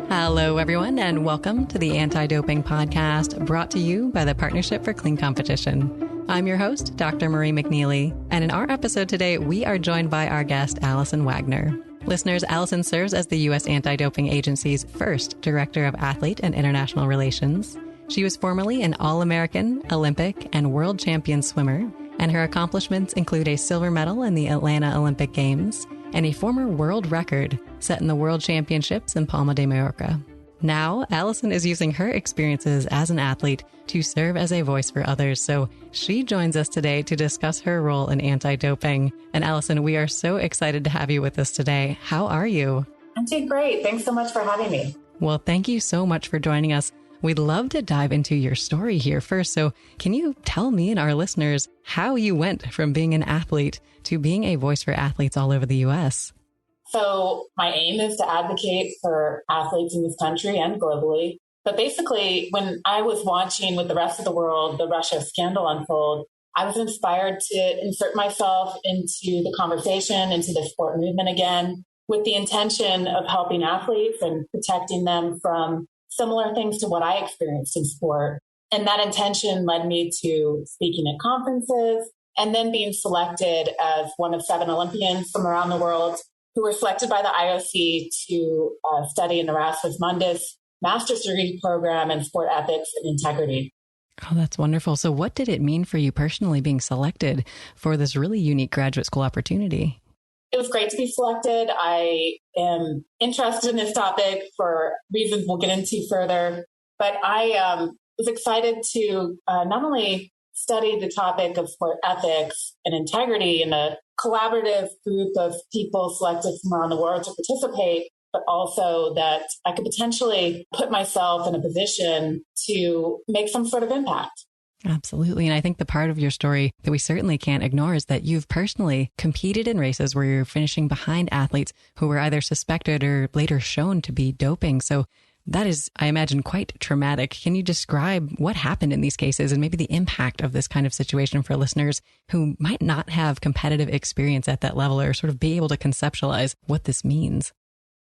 Hello, everyone, and welcome to the Anti-Doping Podcast, brought to you by the Partnership for Clean Competition. I'm your host, Dr. Marie McNeely, and in our episode today, we are joined by our guest, Allison Wagner. Listeners, Allison serves as the U.S. Anti-Doping Agency's first Director of Athlete and International Relations. She was formerly an All-American, Olympic, and World Champion swimmer, and her accomplishments include a silver medal in the Atlanta Olympic Games and a former world record set in the World Championships in Palma de Mallorca. Now, Allison is using her experiences as an athlete to serve as a voice for others, so she joins us today to discuss her role in anti-doping. And Allison, we are so excited to have you with us today. How are you? I'm doing great. Thanks so much for having me. Well, thank you so much for joining us. We'd love to dive into your story here first. So can you tell me and our listeners how you went from being an athlete to being a voice for athletes all over the U.S.? So my aim is to advocate for athletes in this country and globally. But basically, when I was watching with the rest of the world, the Russia scandal unfold, I was inspired to insert myself into the conversation, into the sport movement again, with the intention of helping athletes and protecting them from similar things to what I experienced in sport. And that intention led me to speaking at conferences and then being selected as one of 7 Olympians from around the world who were selected by the IOC to study an Erasmus Mundus master's degree program in sport ethics and integrity. Oh, that's wonderful. So what did it mean for you personally being selected for this really unique graduate school opportunity? It was great to be selected. I am interested in this topic for reasons we'll get into further, but I was excited to not only study the topic of sport ethics and integrity in a collaborative group of people selected from around the world to participate, but also that I could potentially put myself in a position to make some sort of impact. Absolutely. And I think the part of your story that we certainly can't ignore is that you've personally competed in races where you're finishing behind athletes who were either suspected or later shown to be doping. So that is, I imagine, quite traumatic. Can you describe what happened in these cases and maybe the impact of this kind of situation for listeners who might not have competitive experience at that level or sort of be able to conceptualize what this means?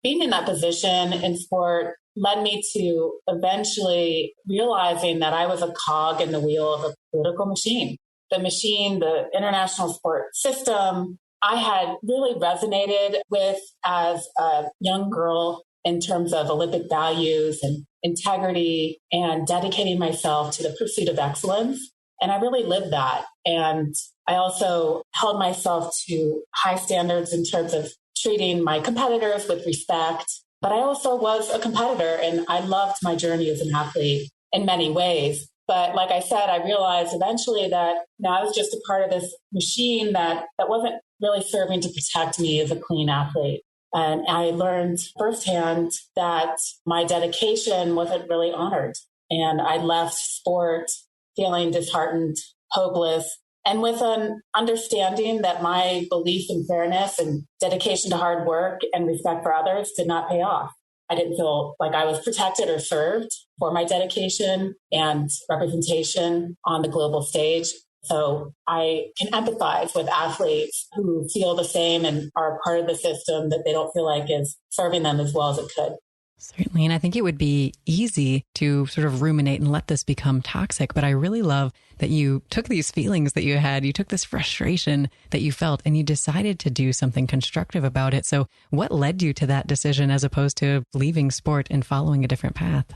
Being in that position in sport led me to eventually realizing that I was a cog in the wheel of a political machine. The machine, the international sport system, I had really resonated with as a young girl in terms of Olympic values and integrity and dedicating myself to the pursuit of excellence. And I really lived that. And I also held myself to high standards in terms of treating my competitors with respect. But I also was a competitor and I loved my journey as an athlete in many ways. But like I said, I realized eventually that I was just a part of this machine that wasn't really serving to protect me as a clean athlete. And I learned firsthand that my dedication wasn't really honored. And I left sport feeling disheartened, hopeless, and with an understanding that my belief in fairness and dedication to hard work and respect for others did not pay off. I didn't feel like I was protected or served for my dedication and representation on the global stage. So I can empathize with athletes who feel the same and are part of the system that they don't feel like is serving them as well as it could. Certainly. And I think it would be easy to sort of ruminate and let this become toxic. But I really love that you took these feelings that you had, you took this frustration that you felt, and you decided to do something constructive about it. So what led you to that decision as opposed to leaving sport and following a different path?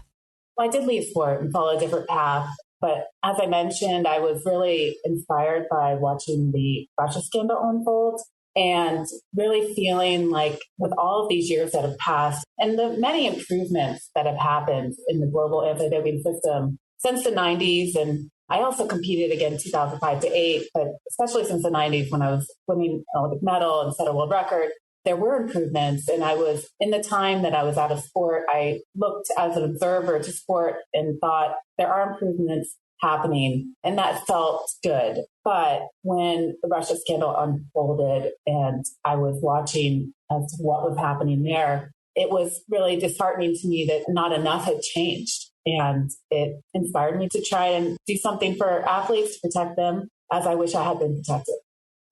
Well, I did leave sport and follow a different path. But as I mentioned, I was really inspired by watching the Russia scandal unfold and really feeling like with all of these years that have passed and the many improvements that have happened in the global anti-doping system since the 90s. And I also competed again 2005 to 8, but especially since the 90s when I was winning an Olympic medal and set a world record, there were improvements. And I was, in the time that I was out of sport, I looked as an observer to sport and thought there are improvements happening. And that felt good. But when the Russia scandal unfolded and I was watching as to what was happening there, it was really disheartening to me that not enough had changed. And it inspired me to try and do something for athletes to protect them as I wish I had been protected.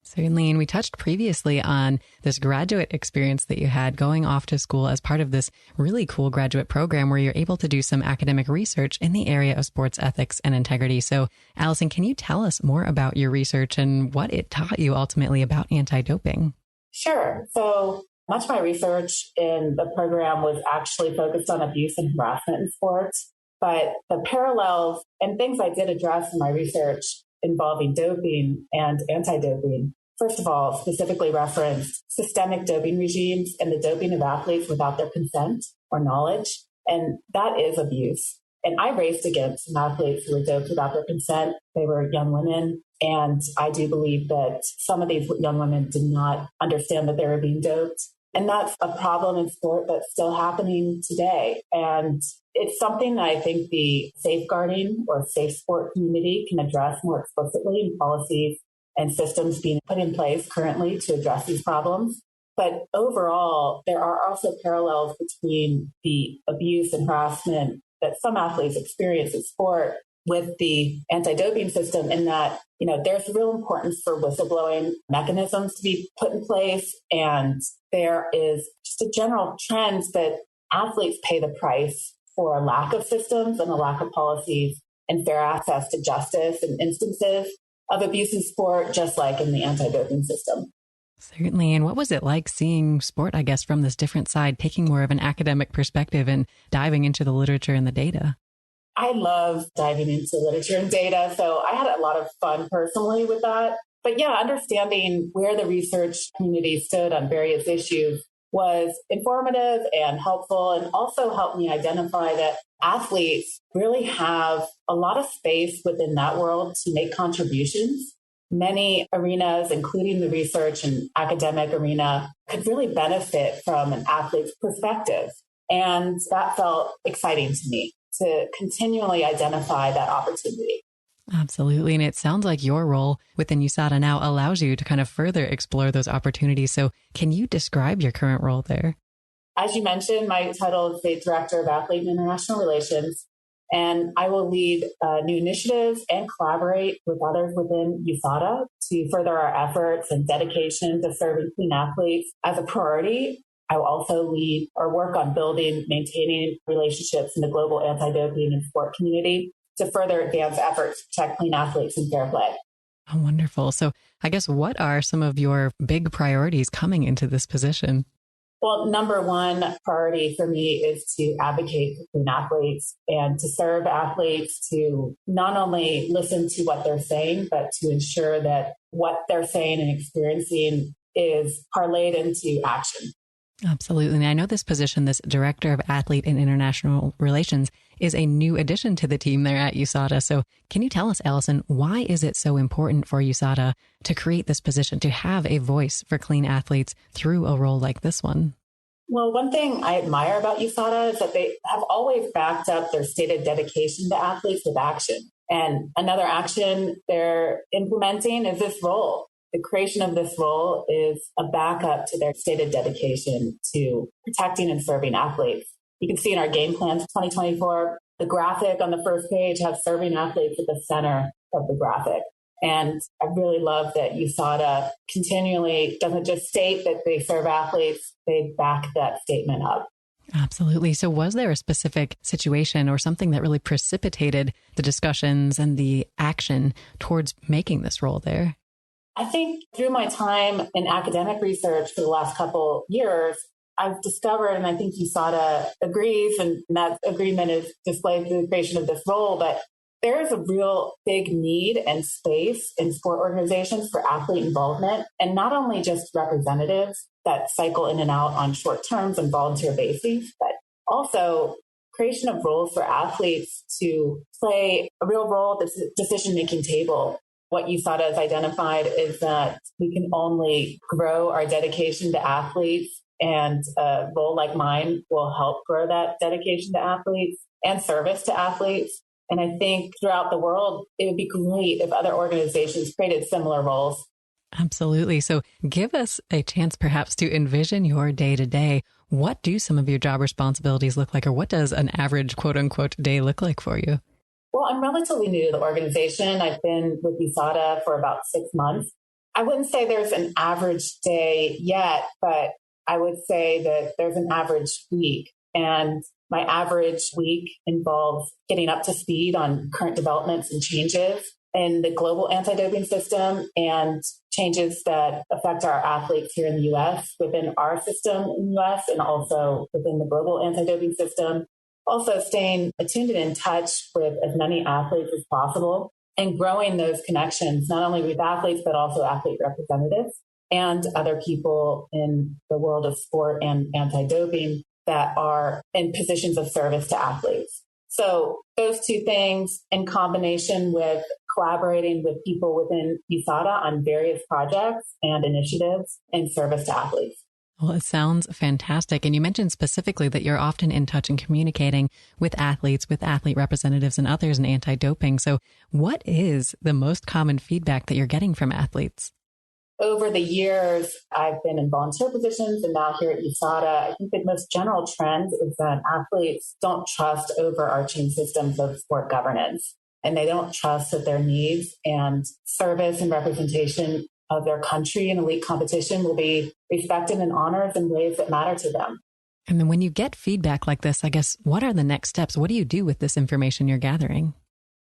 Certainly. And we touched previously on this graduate experience that you had going off to school as part of this really cool graduate program where you're able to do some academic research in the area of sports ethics and integrity. So, Allison, can you tell us more about your research and what it taught you ultimately about anti-doping? Sure. So much of my research in the program was actually focused on abuse and harassment in sports, but the parallels and things I did address in my research involving doping and anti-doping, first of all, specifically referenced systemic doping regimes and the doping of athletes without their consent or knowledge. And that is abuse. And I raced against some athletes who were doped without their consent. They were young women. And I do believe that some of these young women did not understand that they were being doped. And that's a problem in sport that's still happening today. And it's something that I think the safeguarding or safe sport community can address more explicitly in policies and systems being put in place currently to address these problems. But overall, there are also parallels between the abuse and harassment that some athletes experience in sport with the anti-doping system, in that, there's real importance for whistleblowing mechanisms to be put in place. And there is just a general trend that athletes pay the price for a lack of systems and a lack of policies and fair access to justice in instances of abuse in sport, just like in the anti-doping system. Certainly. And what was it like seeing sport, I guess, from this different side, taking more of an academic perspective and diving into the literature and the data? I love diving into literature and data, so I had a lot of fun personally with that. But yeah, understanding where the research community stood on various issues was informative and helpful, and also helped me identify that athletes really have a lot of space within that world to make contributions. Many arenas, including the research and academic arena, could really benefit from an athlete's perspective. And that felt exciting to me, to continually identify that opportunity. Absolutely. And it sounds like your role within USADA now allows you to kind of further explore those opportunities. So can you describe your current role there? As you mentioned, my title is the Director of Athlete and International Relations, and I will lead new initiatives and collaborate with others within USADA to further our efforts and dedication to serving clean athletes as a priority. I will also lead or work on building, maintaining relationships in the global anti-doping and sport community to further advance efforts to protect clean athletes and fair play. Oh, wonderful. So I guess what are some of your big priorities coming into this position? Well, number one priority for me is to advocate for clean athletes and to serve athletes, to not only listen to what they're saying, but to ensure that what they're saying and experiencing is parlayed into action. Absolutely. And I know this position, this Director of Athlete and International Relations, is a new addition to the team there at USADA. So can you tell us, Allison, why is it so important for USADA to create this position, to have a voice for clean athletes through a role like this one? Well, one thing I admire about USADA is that they have always backed up their stated dedication to athletes with action. And another action they're implementing is this role. The creation of this role is a backup to their stated dedication to protecting and serving athletes. You can see in our game plan for 2024, the graphic on the first page has serving athletes at the center of the graphic. And I really love that USADA continually doesn't just state that they serve athletes, they back that statement up. Absolutely. So was there a specific situation or something that really precipitated the discussions and the action towards making this role there? I think through my time in academic research for the last couple years, I've discovered, and I think USADA agrees, and that agreement is displayed through the creation of this role, but there is a real big need and space in sport organizations for athlete involvement, and not only just representatives that cycle in and out on short terms and volunteer basis, but also creation of roles for athletes to play a real role at the decision-making table. What USADA has identified is that we can only grow our dedication to athletes, and a role like mine will help grow that dedication to athletes and service to athletes. And I think throughout the world, it would be great if other organizations created similar roles. Absolutely. So give us a chance perhaps to envision your day to day. What do some of your job responsibilities look like, or what does an average quote unquote day look like for you? Well, I'm relatively new to the organization. I've been with USADA for about 6 months. I wouldn't say there's an average day yet, but I would say that there's an average week. And my average week involves getting up to speed on current developments and changes in the global anti-doping system and changes that affect our athletes here in the U.S., within our system in the U.S., and also within the global anti-doping system. Also staying attuned and in touch with as many athletes as possible and growing those connections, not only with athletes, but also athlete representatives and other people in the world of sport and anti-doping that are in positions of service to athletes. So those two things in combination with collaborating with people within USADA on various projects and initiatives in service to athletes. Well, it sounds fantastic. And you mentioned specifically that you're often in touch and communicating with athletes, with athlete representatives and others in anti-doping. So what is the most common feedback that you're getting from athletes? Over the years, I've been in volunteer positions and now here at USADA. I think the most general trend is that athletes don't trust overarching systems of sport governance, and they don't trust that their needs and service and representation of their country in elite competition will be respected and honored in ways that matter to them. And then when you get feedback like this, I guess, what are the next steps? What do you do with this information you're gathering?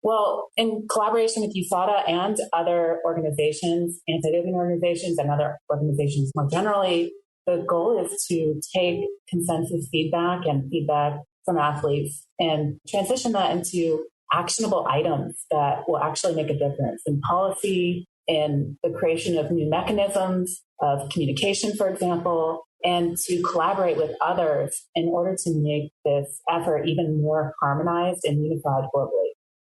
Well, in collaboration with USADA and other organizations, anti-doping organizations and other organizations more generally, the goal is to take consensus feedback and feedback from athletes and transition that into actionable items that will actually make a difference in policy, in the creation of new mechanisms of communication, for example, and to collaborate with others in order to make this effort even more harmonized and unified globally.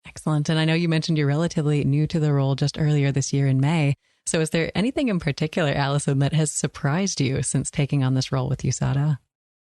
Excellent. And I know you mentioned you're relatively new to the role just earlier this year in May. So is there anything in particular, Allison, that has surprised you since taking on this role with USADA?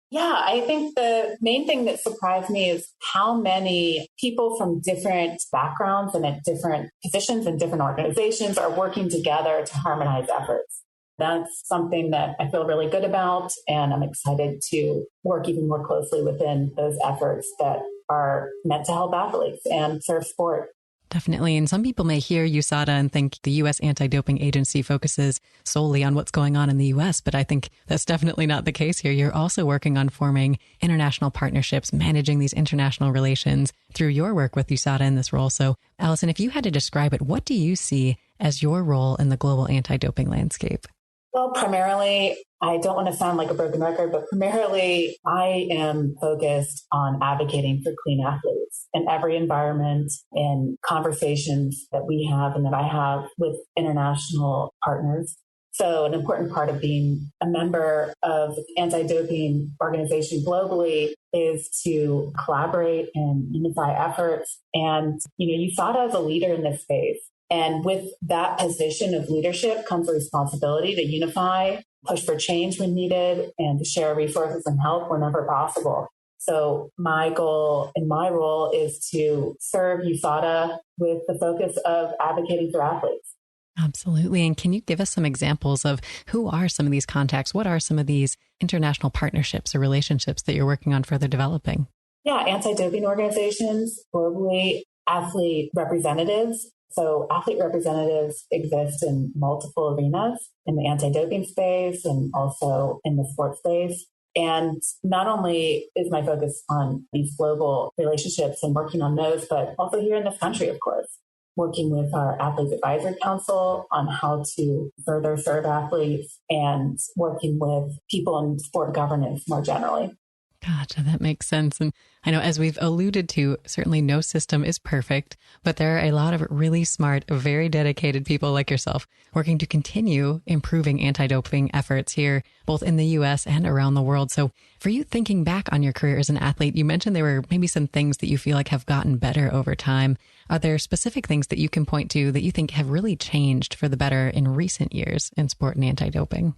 Yeah, I think the main thing that surprised me is how many people from different backgrounds and at different positions in different organizations are working together to harmonize efforts. That's something that I feel really good about, and I'm excited to work even more closely within those efforts that are meant to help athletes and serve sport. Definitely. And some people may hear USADA and think the U.S. anti-doping agency focuses solely on what's going on in the U.S., but I think that's definitely not the case here. You're also working on forming international partnerships, managing these international relations through your work with USADA in this role. So, Allison, if you had to describe it, what do you see as your role in the global anti-doping landscape? Well, primarily, I don't want to sound like a broken record, but primarily I am focused on advocating for clean athletes in every environment and conversations that we have and that I have with international partners. So an important part of being a member of the anti-doping organization globally is to collaborate and unify efforts. And, USADA is a leader in this space. And with that position of leadership comes a responsibility to unify, push for change when needed, and to share resources and help whenever possible. So my goal and my role is to serve USADA with the focus of advocating for athletes. Absolutely. And can you give us some examples of who are some of these contacts? What are some of these international partnerships or relationships that you're working on further developing? Yeah, anti-doping organizations, globally, athlete representatives. So athlete representatives exist in multiple arenas, in the anti-doping space and also in the sports space. And not only is my focus on these global relationships and working on those, but also here in this country, of course, working with our Athletes Advisory Council on how to further serve athletes and working with people in sport governance more generally. Gotcha. That makes sense. And I know, as we've alluded to, certainly no system is perfect, but there are a lot of really smart, very dedicated people like yourself working to continue improving anti-doping efforts here, both in the U.S. and around the world. So for you, thinking back on your career as an athlete, you mentioned there were maybe some things that you feel like have gotten better over time. Are there specific things that you can point to that you think have really changed for the better in recent years in sport and anti-doping?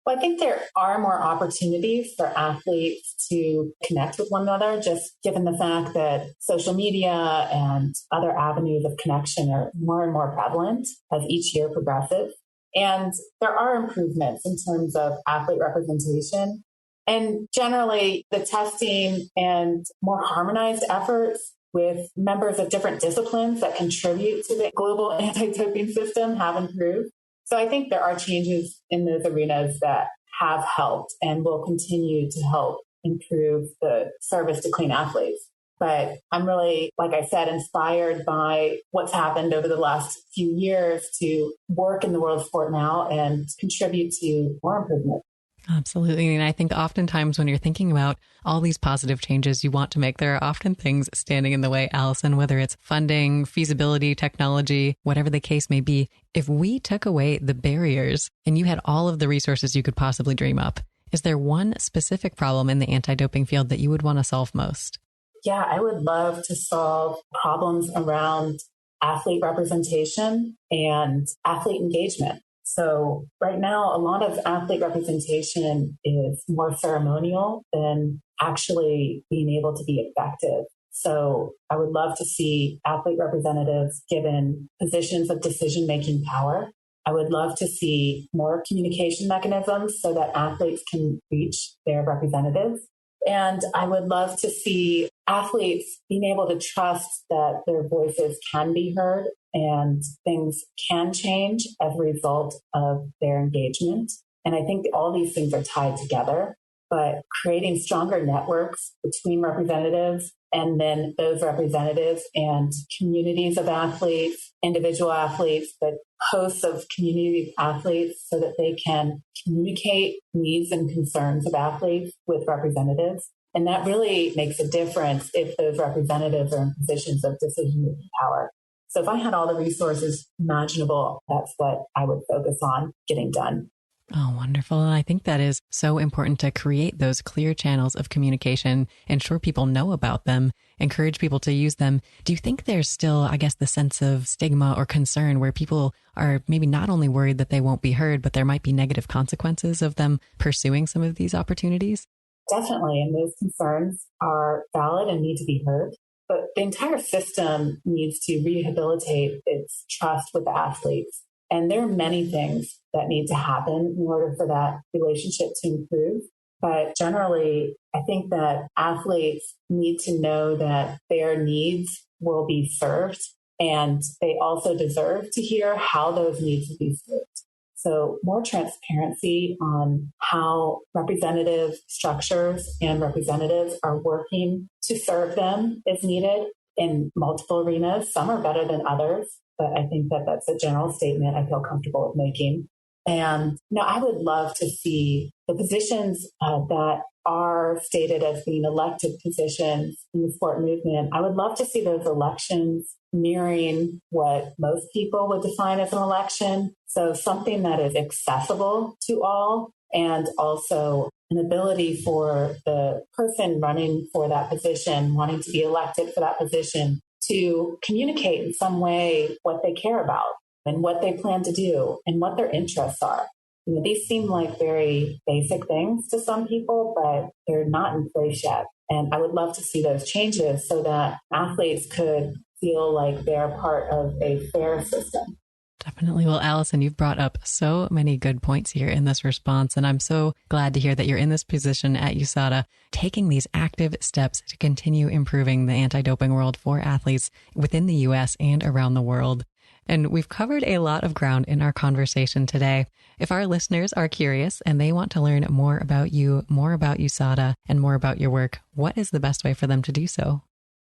Well, I think there are more opportunities for athletes to connect with one another, just given the fact that social media and other avenues of connection are more and more prevalent as each year progresses. And there are improvements in terms of athlete representation. And generally, the testing and more harmonized efforts with members of different disciplines that contribute to the global anti-doping system have improved. So I think there are changes in those arenas that have helped and will continue to help improve the service to clean athletes. But I'm really, like I said, inspired by what's happened over the last few years to work in the world of sport now and contribute to more improvement. Absolutely. And I think oftentimes when you're thinking about all these positive changes you want to make, there are often things standing in the way, Allison, whether it's funding, feasibility, technology, whatever the case may be. If we took away the barriers and you had all of the resources you could possibly dream up, is there one specific problem in the anti-doping field that you would want to solve most? Yeah, I would love to solve problems around athlete representation and athlete engagement. So right now, a lot of athlete representation is more ceremonial than actually being able to be effective. So I would love to see athlete representatives given positions of decision-making power. I would love to see more communication mechanisms so that athletes can reach their representatives. And I would love to see athletes being able to trust that their voices can be heard and things can change as a result of their engagement. And I think all these things are tied together, but creating stronger networks between representatives and then those representatives and communities of athletes, individual athletes, but hosts of community athletes so that they can communicate needs and concerns of athletes with representatives. And that really makes a difference if those representatives are in positions of decision-making power. So if I had all the resources imaginable, that's what I would focus on getting done. Oh, wonderful. And I think that is so important to create those clear channels of communication, ensure people know about them, encourage people to use them. Do you think there's still, I guess, the sense of stigma or concern where people are maybe not only worried that they won't be heard, but there might be negative consequences of them pursuing some of these opportunities? Definitely. And those concerns are valid and need to be heard. But the entire system needs to rehabilitate its trust with the athletes. And there are many things that need to happen in order for that relationship to improve. But generally, I think that athletes need to know that their needs will be served, and they also deserve to hear how those needs will be served. So more transparency on how representative structures and representatives are working to serve them is needed in multiple arenas. Some are better than others, but I think that that's a general statement I feel comfortable with making. And I would love to see the positions that are stated as being elected positions in the sport movement. I would love to see those elections mirroring what most people would define as an election. So something that is accessible to all, and also an ability for the person running for that position, wanting to be elected for that position, to communicate in some way what they care about and what they plan to do and what their interests are. These seem like very basic things to some people, but they're not in place yet. And I would love to see those changes so that athletes could feel like they're part of a fair system. Definitely. Well, Allison, you've brought up so many good points here in this response, and I'm so glad to hear that you're in this position at USADA, taking these active steps to continue improving the anti-doping world for athletes within the U.S. and around the world. And we've covered a lot of ground in our conversation today. If our listeners are curious and they want to learn more about you, more about USADA, and more about your work, what is the best way for them to do so?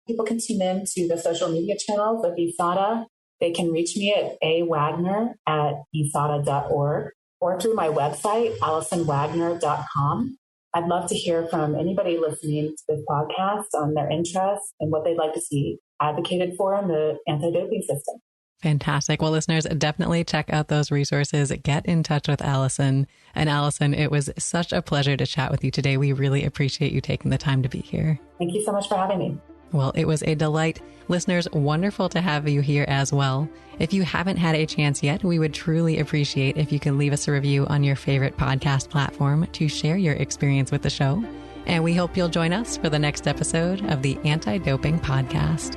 People can tune in to the social media channels of USADA. They can reach me at awagner@usada.org or through my website, AllisonWagner.com. I'd love to hear from anybody listening to this podcast on their interests and what they'd like to see advocated for in the anti-doping system. Fantastic. Well, listeners, definitely check out those resources. Get in touch with Allison. And Allison, it was such a pleasure to chat with you today. We really appreciate you taking the time to be here. Thank you so much for having me. Well, it was a delight. Listeners, wonderful to have you here as well. If you haven't had a chance yet, we would truly appreciate if you could leave us a review on your favorite podcast platform to share your experience with the show. And we hope you'll join us for the next episode of the Anti-Doping Podcast.